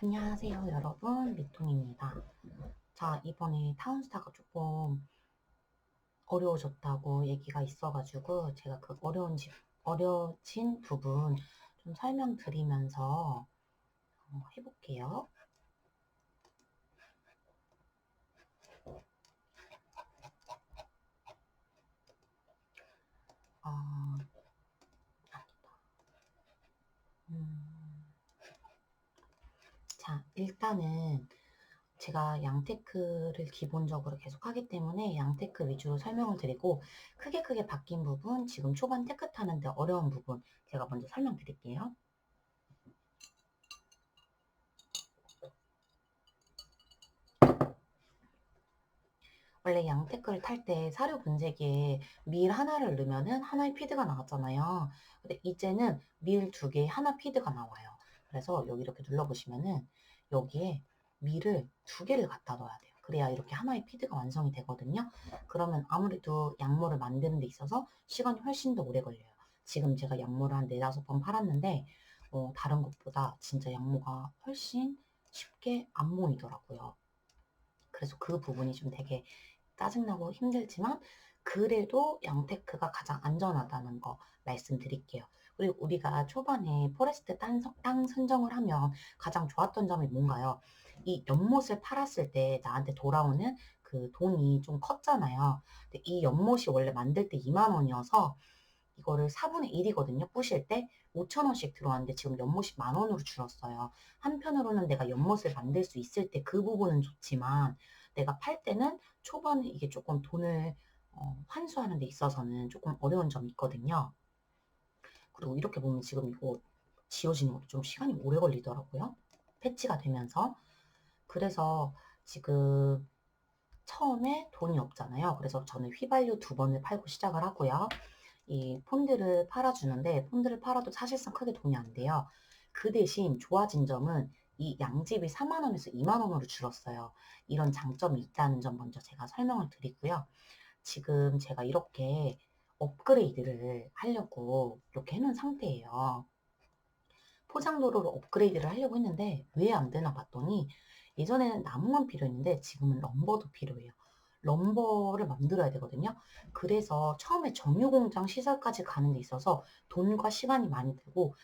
안녕하세요, 여러분. 미통입니다. 자, 이번에 타운스타가 조금 어려워졌다고 얘기가 있어가지고 제가 그 어려진 부분 좀 설명드리면서 해볼게요. 어, 음, 자, 일단은 제가 양테크를 기본적으로 계속 하기 때문에 양테크 위주로 설명을 드리고 크게 바뀐 부분, 지금 초반 테크 타는데 어려운 부분 제가 먼저 설명드릴게요. 원래 양테크를 탈 때 사료 분쇄기에 밀 하나를 넣으면은 하나의 피드가 나왔잖아요. 근데 이제는 밀 두 개에 하나 피드가 나와요. 그래서 여기 이렇게 눌러보시면은 여기에 밀을 두 개를 갖다 넣어야 돼요. 그래야 이렇게 하나의 피드가 완성이 되거든요. 그러면 아무래도 양모를 만드는 데 있어서 시간이 훨씬 더 오래 걸려요. 지금 제가 양모를 한 4~5번 팔았는데 다른 것보다 진짜 양모가 훨씬 쉽게 안 모이더라고요. 그래서 그 부분이 좀 되게 짜증나고 힘들지만 그래도 양테크가 가장 안전하다는 거 말씀드릴게요. 그리고 우리가 초반에 포레스트 땅 선정을 하면 가장 좋았던 점이 뭔가요? 이 연못을 팔았을 때 나한테 돌아오는 그 돈이 좀 컸잖아요. 근데 이 연못이 원래 만들 때 2만 원이어서 이거를 4분의 1이거든요. 부실 때 5천 원씩 들어왔는데 지금 연못이 1만 원으로 줄었어요. 한편으로는 내가 연못을 만들 수 있을 때 그 부분은 좋지만 내가 팔 때는 초반에 이게 조금 돈을 환수하는 데 있어서는 조금 어려운 점이 있거든요. 그리고 이렇게 보면 지금 이거 지워지는 것도 좀 시간이 오래 걸리더라고요. 패치가 되면서. 그래서 지금 처음에 돈이 없잖아요. 그래서 저는 휘발유 2번을 팔고 시작을 하고요. 이 폰드를 팔아주는데 폰드를 팔아도 사실상 크게 돈이 안 돼요. 그 대신 좋아진 점은 이 양집이 4만 원에서 2만 원으로 줄었어요. 이런 장점이 있다는 점 먼저 제가 설명을 드리고요. 지금 제가 이렇게 업그레이드를 하려고 이렇게 해놓은 상태예요. 포장도로로 업그레이드를 하려고 했는데 왜 안 되나 봤더니 예전에는 나무만 필요했는데 지금은 럼버도 필요해요. 럼버를 만들어야 되거든요. 그래서 처음에 정유공장 시설까지 가는 데 있어서 돈과 시간이 많이 들고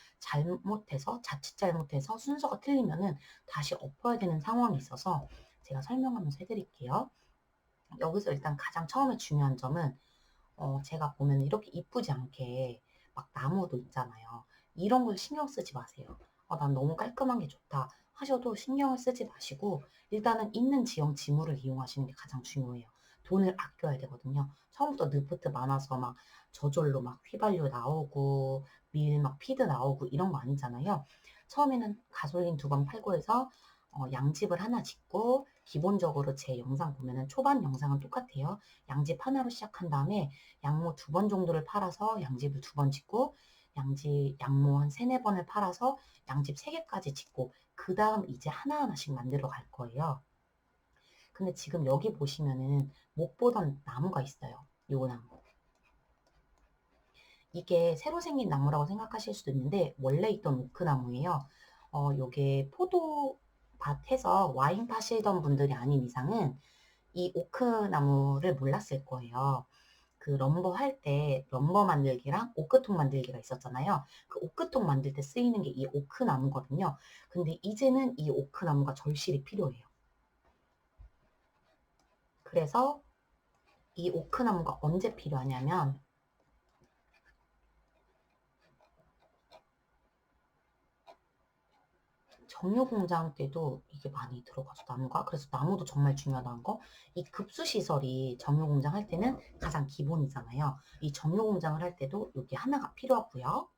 자칫 잘못해서 순서가 틀리면은 다시 엎어야 되는 상황이 있어서 제가 설명하면서 해드릴게요. 여기서 일단 가장 처음에 중요한 점은 제가 보면 이렇게 이쁘지 않게 막 나무도 있잖아요. 이런 걸 신경 쓰지 마세요. 난 너무 깔끔한 게 좋다 하셔도 신경을 쓰지 마시고 일단은 있는 지형 지물을 이용하시는 게 가장 중요해요. 돈을 아껴야 되거든요. 처음부터 느프트 많아서 막 저절로 막 휘발유 나오고 밀 막 피드 나오고 이런 거 아니잖아요. 처음에는 가솔린 2번 팔고 해서 양집을 하나 짓고 기본적으로 제 영상 보면은 초반 영상은 똑같아요. 양집 하나로 시작한 다음에 양모 2번 정도를 팔아서 양집을 2번 짓고 양모 한 3~4번을 팔아서 양집 3개까지 짓고 그 다음 이제 하나하나씩 만들어 갈 거예요. 근데 지금 여기 보시면은 못 보던 나무가 있어요. 요 나무. 이게 새로 생긴 나무라고 생각하실 수도 있는데 원래 있던 오크나무예요. 요게 포도밭에서 와인 파시던 분들이 아닌 이상은 이 오크나무를 몰랐을 거예요. 그 럼버 할 때 럼버 만들기랑 오크통 만들기가 있었잖아요. 그 오크통 만들 때 쓰이는 게 이 오크나무거든요. 근데 이제는 이 오크나무가 절실히 필요해요. 그래서 이 오크나무가 언제 필요하냐면 정유공장 때도 이게 많이 들어가죠, 나무가. 그래서 나무도 정말 중요하다는 거. 이 급수시설이 정유공장 할 때는 가장 기본이잖아요. 이 정유공장을 할 때도 여기 하나가 필요하고요.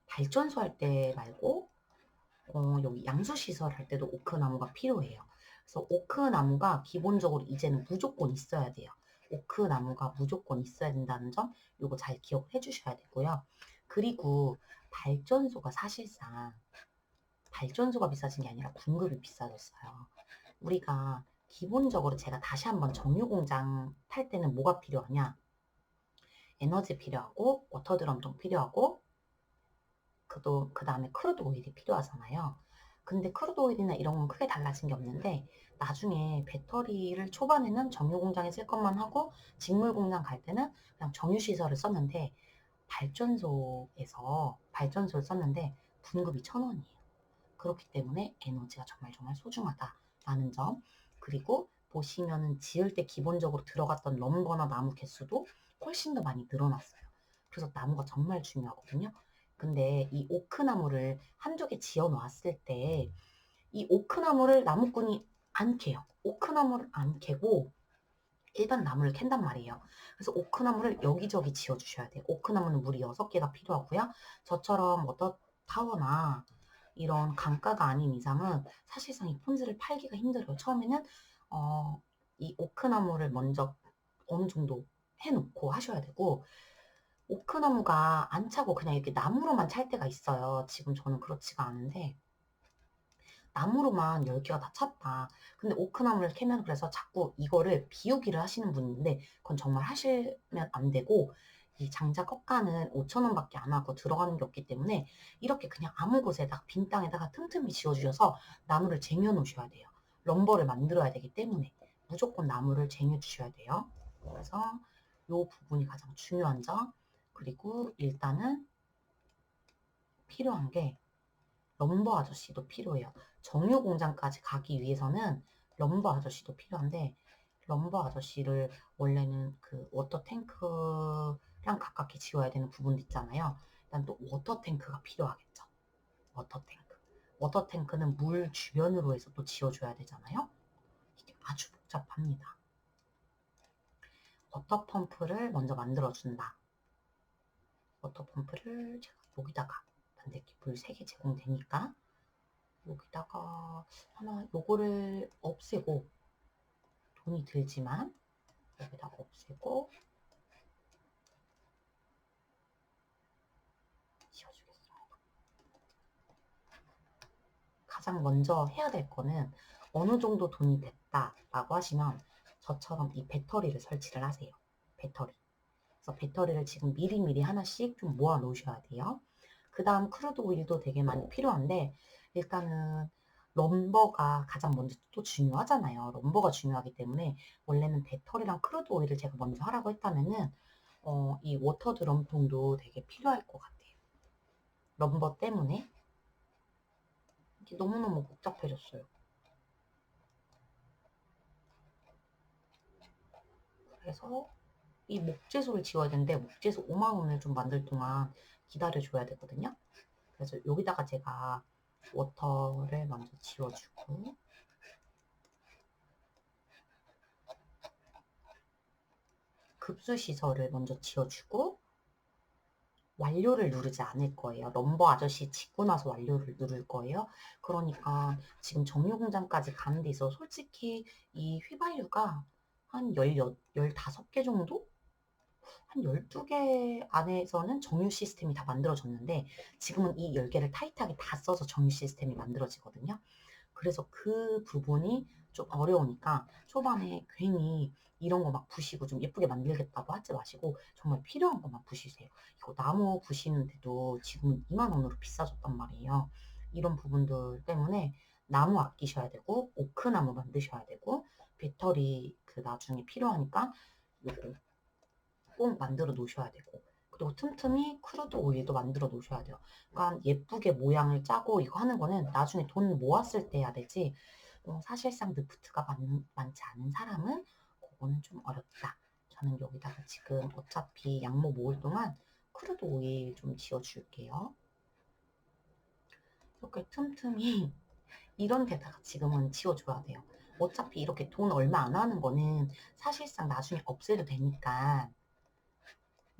발전소 할 때 말고 여기 양수시설 할 때도 오크나무가 필요해요. 그래서 오크나무가 기본적으로 이제는 무조건 있어야 돼요. 오크나무가 무조건 있어야 된다는 점 요거 잘 기억해 주셔야 되고요. 그리고 발전소가 사실상 발전소가 비싸진 게 아니라 공급이 비싸졌어요. 우리가 기본적으로 제가 다시 한번 정유공장 탈 때는 뭐가 필요하냐? 에너지 필요하고 워터드럼통 필요하고 그 다음에 크루드 오일이 필요하잖아요. 근데 크루드 오일이나 이런 건 크게 달라진 게 없는데 나중에 배터리를 초반에는 정유 공장에 쓸 것만 하고 직물 공장 갈 때는 그냥 정유 시설을 썼는데 발전소를 썼는데 분급이 1,000원이에요. 그렇기 때문에 에너지가 정말 정말 소중하다라는 점. 그리고 보시면은 지을 때 기본적으로 들어갔던 럼버나 나무 개수도 훨씬 더 많이 늘어났어요. 그래서 나무가 정말 중요하거든요. 근데 이 오크나무를 한두 개 지어 놨을 때 이 오크나무를 나무꾼이 안 캐요. 오크나무를 안 캐고 일반 나무를 캔단 말이에요. 그래서 오크나무를 여기저기 지어주셔야 돼요. 오크나무는 물이 6개가 필요하고요. 저처럼 타워나 이런 강가가 아닌 이상은 사실상 이 폰즈를 팔기가 힘들어요. 처음에는 이 오크나무를 먼저 어느 정도 해놓고 하셔야 되고 오크나무가 안 차고 그냥 이렇게 나무로만 찰 때가 있어요. 지금 저는 그렇지가 않은데 나무로만 10개가 다 찼다. 근데 오크나무를 캐면 그래서 자꾸 이거를 비우기를 하시는 분인데 그건 정말 하시면 안 되고 이 장작 꺾가는 5,000원밖에 안 하고 들어가는 게 없기 때문에 이렇게 그냥 아무 곳에다가 빈 땅에다가 틈틈이 지어주셔서 나무를 쟁여 놓으셔야 돼요. 럼버를 만들어야 되기 때문에 무조건 나무를 쟁여 주셔야 돼요. 그래서 이 부분이 가장 중요한 점. 그리고 일단은 필요한 게 럼버 아저씨도 필요해요. 정유 공장까지 가기 위해서는 럼버 아저씨도 필요한데 럼버 아저씨를 원래는 그 워터 탱크랑 가깝게 지어야 되는 부분도 있잖아요. 일단 또 워터 탱크가 필요하겠죠. 워터 탱크. 워터 탱크는 물 주변으로 해서 또 지어줘야 되잖아요. 이게 아주 복잡합니다. 워터 펌프를 먼저 만들어준다. 워터 펌프를 제가 여기다가 만들게 물 3개 제공되니까 여기다가 하나 요거를 없애고 돈이 들지만 여기다가 없애고 지워주겠습니다. 가장 먼저 해야 될 거는 어느 정도 돈이 됐다라고 하시면 저처럼 이 배터리를 설치를 하세요. 배터리. 그래서 배터리를 지금 미리미리 하나씩 좀 모아 놓으셔야 돼요. 그 다음 크루드 오일도 되게 많이 필요한데 일단은 럼버가 가장 먼저 또 중요하잖아요. 럼버가 중요하기 때문에 원래는 배터리랑 크루드 오일을 제가 먼저 하라고 했다면은 이 워터 드럼통도 되게 필요할 것 같아요. 럼버 때문에 이게 너무너무 복잡해졌어요. 그래서 이 목재소를 지워야 되는데 목재소 5만 원을 좀 만들 동안 기다려줘야 되거든요. 그래서 여기다가 제가 워터를 먼저 지워주고 급수시설을 먼저 지어주고 완료를 누르지 않을 거예요. 럼버 아저씨 짓고 나서 완료를 누를 거예요. 그러니까 지금 정유공장까지 가는 데 있어서 솔직히 이 휘발유가 한 15개 정도? 한 12개 안에서는 정유 시스템이 다 만들어졌는데 지금은 이 10개를 타이트하게 다 써서 정유 시스템이 만들어지거든요. 그래서 그 부분이 좀 어려우니까 초반에 괜히 이런 거 막 부시고 좀 예쁘게 만들겠다고 하지 마시고 정말 필요한 것만 부시세요. 이거 나무 부시는데도 지금 2만 원으로 비싸졌단 말이에요. 이런 부분들 때문에 나무 아끼셔야 되고 오크나무 만드셔야 되고 배터리 그 나중에 필요하니까 요거 꼭 만들어 놓으셔야 되고 그리고 틈틈이 크루드 오일도 만들어 놓으셔야 돼요. 그러니까 예쁘게 모양을 짜고 이거 하는 거는 나중에 돈 모았을 때 해야 되지 사실상 느프트가 많지 않은 사람은 그거는 좀 어렵다. 저는 여기다가 지금 어차피 양모 모을 동안 크루드 오일 좀 지어줄게요. 이렇게 틈틈이 이런 데다가 지금은 지워줘야 돼요. 어차피 이렇게 돈 얼마 안 하는 거는 사실상 나중에 없애도 되니까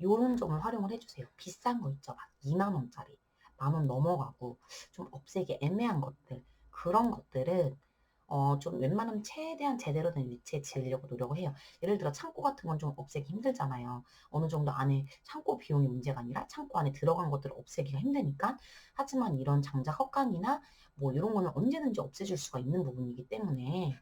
요런 점을 활용을 해주세요. 비싼 거 있죠. 막 2만 원짜리. 10,000원 넘어가고 좀 없애기 애매한 것들. 그런 것들은 좀 웬만하면 최대한 제대로 된 위치에 지으려고 노력을 해요. 예를 들어 창고 같은 건 좀 없애기 힘들잖아요. 어느 정도 안에 창고 비용이 문제가 아니라 창고 안에 들어간 것들을 없애기가 힘드니까. 하지만 이런 장작 헛간이나 뭐 이런 거는 언제든지 없애줄 수가 있는 부분이기 때문에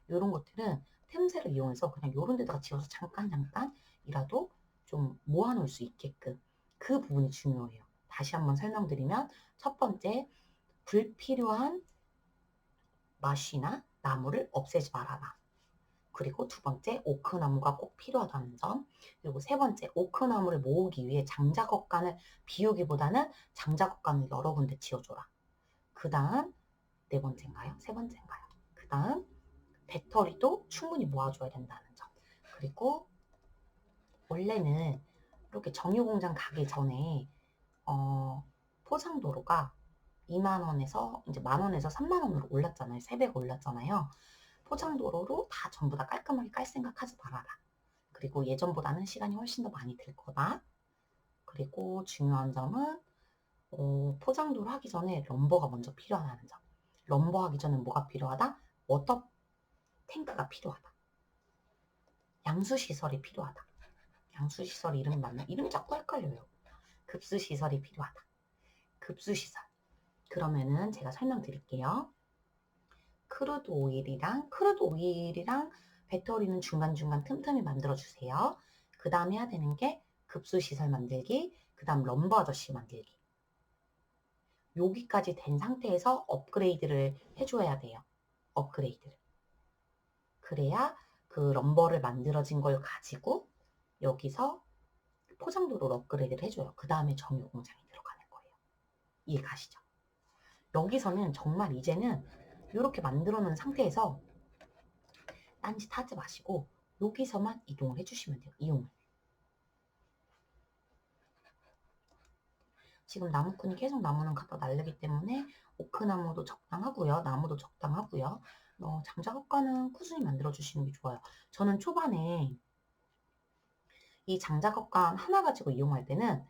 이런 것들은 템새를 이용해서 그냥 이런 데다가 지어서 잠깐이라도 좀 모아놓을 수 있게끔 그 부분이 중요해요. 다시 한번 설명드리면 첫 번째, 불필요한 마쉬나 나무를 없애지 말아라. 그리고 두 번째, 오크나무가 꼭 필요하다는 점. 그리고 세 번째, 오크나무를 모으기 위해 장작업간을 비우기보다는 장작업간을 여러 군데 지어줘라. 그 다음, 네 번째인가요? 세 번째인가요? 그 다음, 배터리도 충분히 모아줘야 된다는 점. 그리고 원래는 이렇게 정유공장 가기 전에 포장도로가 2만 원에서 이제 만 원에서 3만 원으로 올랐잖아요. 3배가 올랐잖아요. 포장도로로 다 전부 다 깔끔하게 깔 생각하지 말아라. 그리고 예전보다는 시간이 훨씬 더 많이 들 거다. 그리고 중요한 점은 포장도로 하기 전에 럼버가 먼저 필요하다는 점. 럼버 하기 전에 뭐가 필요하다? 워터 탱크가 필요하다. 양수시설이 필요하다. 양수시설 이름 맞나? 이름 자꾸 헷갈려요. 급수시설이 필요하다. 급수시설. 그러면은 제가 설명드릴게요. 크루드 오일이랑 배터리는 중간중간 틈틈이 만들어주세요. 그 다음 해야 되는 게 급수시설 만들기, 그 다음 럼버 아저씨 만들기. 여기까지 된 상태에서 업그레이드를 해줘야 돼요. 업그레이드를. 그래야 그 럼버를 만들어진 걸 가지고 여기서 포장도로 업그레이드를 해줘요. 그 다음에 정유 공장이 들어가는 거예요. 이해 가시죠? 여기서는 정말 이제는 이렇게 만들어 놓은 상태에서 딴짓 하지 마시고 여기서만 이동을 해주시면 돼요. 이용을. 지금 나무꾼이 계속 나무는 갖다 날리기 때문에 오크나무도 적당하고요. 나무도 적당하고요. 장작업과는 꾸준히 만들어주시는 게 좋아요. 저는 초반에 이 장작업관 하나 가지고 이용할 때는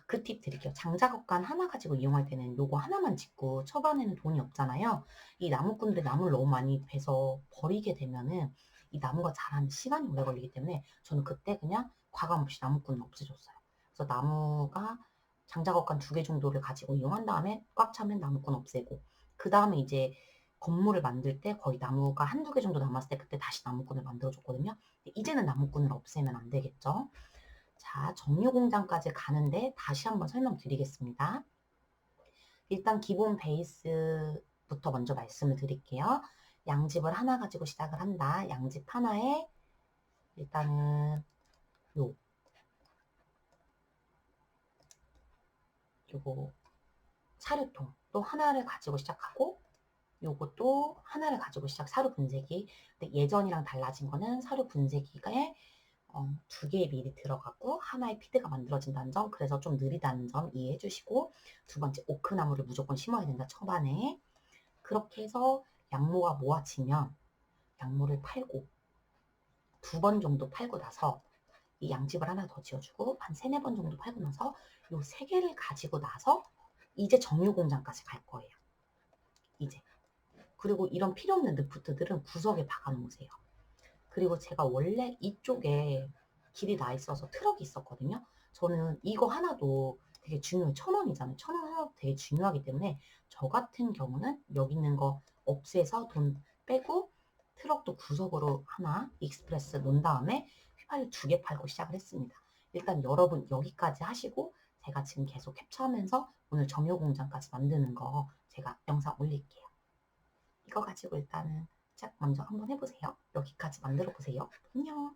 그 팁 드릴게요. 장작업관 하나 가지고 이용할 때는 요거 하나만 짓고 초반에는 돈이 없잖아요. 이 나무꾼들 나무를 너무 많이 베서 버리게 되면은 이 나무가 자라는 시간이 오래 걸리기 때문에 저는 그때 그냥 과감 없이 나무꾼을 없애줬어요. 그래서 나무가 장작업관 2개 정도를 가지고 이용한 다음에 꽉 차면 나무꾼 없애고 그 다음에 이제 건물을 만들 때 거의 나무가 한두 개 정도 남았을 때 그때 다시 나무꾼을 만들어줬거든요. 이제는 나무꾼을 없애면 안 되겠죠. 자, 정유공장까지 가는데 다시 한번 설명드리겠습니다. 일단 기본 베이스부터 먼저 말씀을 드릴게요. 양집을 하나 가지고 시작을 한다. 양집 하나에 일단은 요거 사료통 또 하나를 가지고 시작하고 요것도 하나를 가지고 사료 분쇄기. 근데 예전이랑 달라진 거는 사료 분쇄기에 2개의 밀이 들어가고 하나의 피드가 만들어진다는 점, 그래서 좀 느리다는 점 이해해 주시고, 두 번째, 오크나무를 무조건 심어야 된다, 초반에. 그렇게 해서 양모가 모아지면 양모를 팔고 2번 정도 팔고 나서 이 양집을 하나 더 지어주고 한 3, 4번 정도 팔고 나서 요 3개를 가지고 나서 이제 정유공장까지 갈 거예요. 이제. 그리고 이런 필요 없는 느프트들은 구석에 박아 놓으세요. 그리고 제가 원래 이쪽에 길이 나 있어서 트럭이 있었거든요. 저는 이거 하나도 되게 중요해요. 1,000원이잖아요. 1,000원 하나도 되게 중요하기 때문에 저 같은 경우는 여기 있는 거 없애서 돈 빼고 트럭도 구석으로 하나 익스프레스 놓은 다음에 휘발유 2개 팔고 시작을 했습니다. 일단 여러분 여기까지 하시고 제가 지금 계속 캡처하면서 오늘 정유 공장까지 만드는 거 제가 영상 올릴게요. 이거 가지고 일단은 시작 먼저 한번 해보세요. 여기까지 만들어 보세요. 안녕.